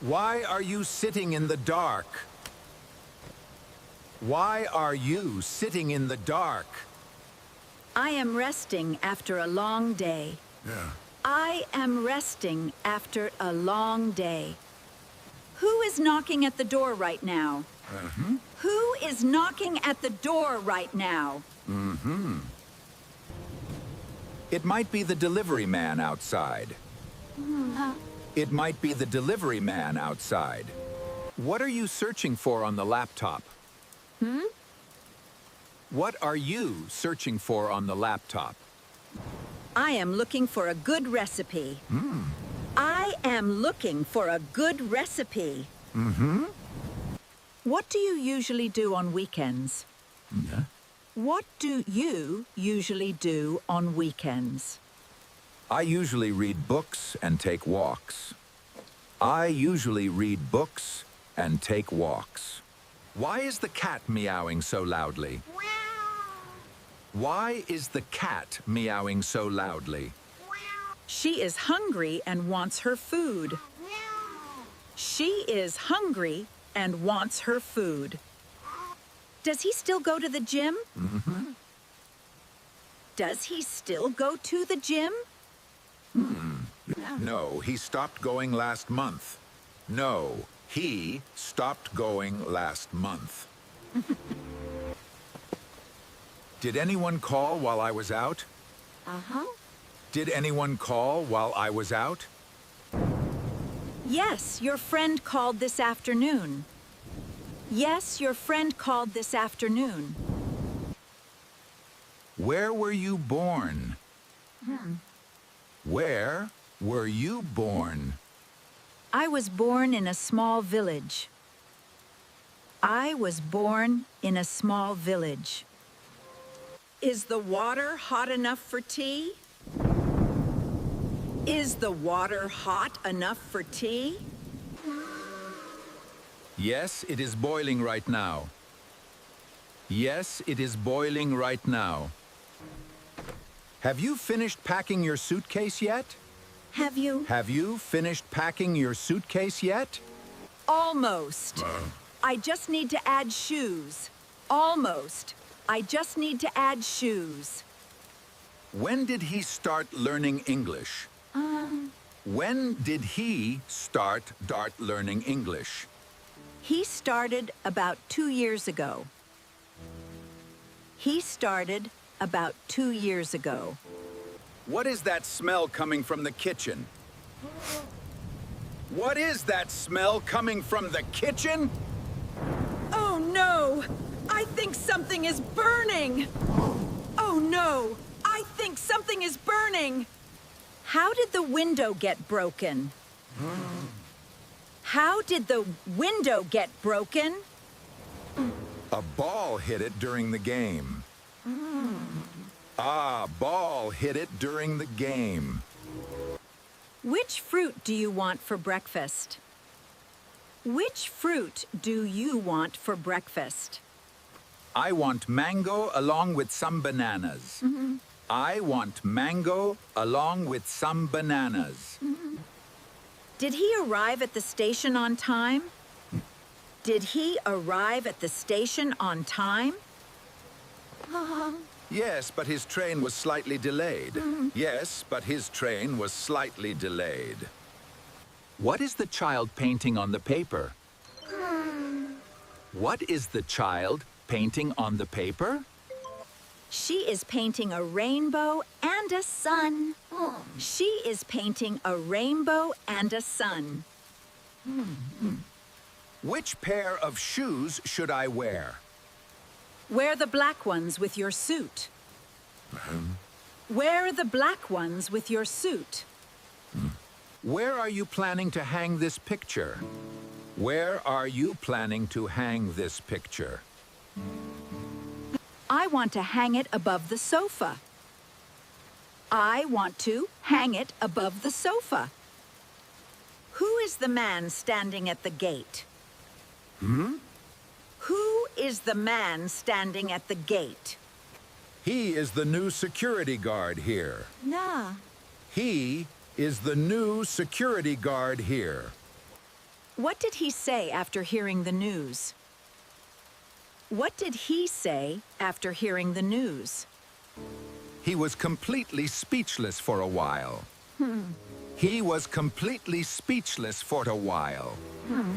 Why are you sitting in the dark? Why are you sitting in the dark? I am resting after a long day. Yeah. I am resting after a long day. Who is knocking at the door right now? Who is knocking at the door right now? It might be the delivery man outside. It might be the delivery man outside. What are you searching for on the laptop? What are you searching for on the laptop? I am looking for a good recipe. I am looking for a good recipe. What do you usually do on weekends? What do you usually do on weekends? I usually read books and take walks. I usually read books and take walks. Why is the cat meowing so loudly? Why is the cat meowing so loudly? She is hungry and wants her food. She is hungry and wants her food. Does he still go to the gym? Does he still go to the gym? No, he stopped going last month. No, he stopped going last month. Did anyone call while I was out? Did anyone call while I was out? Yes, your friend called this afternoon. Yes, your friend called this afternoon. Where were you born? Where were you born? I was born in a small village. I was born in a small village. Is the water hot enough for tea? Is the water hot enough for tea? Yes, it is boiling right now. Yes, it is boiling right now. Have you finished packing your suitcase yet? Have you? Have you finished packing your suitcase yet? Almost. I just need to add shoes. Almost. I just need to add shoes. When did he start learning English? When did he start learning English? He started about 2 years ago. He started about 2 years ago. What is that smell coming from the kitchen? What is that smell coming from the kitchen? Oh no! I think something is burning! Oh no! I think something is burning! How did the window get broken? How did the window get broken? A ball hit it during the game. Ah, ball hit it during the game. Which fruit do you want for breakfast? Which fruit do you want for breakfast? I want mango along with some bananas. I want mango along with some bananas. Did he arrive at the station on time? Did he arrive at the station on time? Yes, but his train was slightly delayed. Yes, but his train was slightly delayed. What is the child painting on the paper? What is the child painting on the paper? She is painting a rainbow and a sun. She is painting a rainbow and a sun. Which pair of shoes should I wear? Wear the black ones with your suit. Wear the black ones with your suit. Where are you planning to hang this picture? Where are you planning to hang this picture? I want to hang it above the sofa. I want to hang it above the sofa. Who is the man standing at the gate? Who is the man standing at the gate? He is the new security guard here. Nah. He is the new security guard here. What did he say after hearing the news? What did he say after hearing the news? He was completely speechless for a while. He was completely speechless for a while.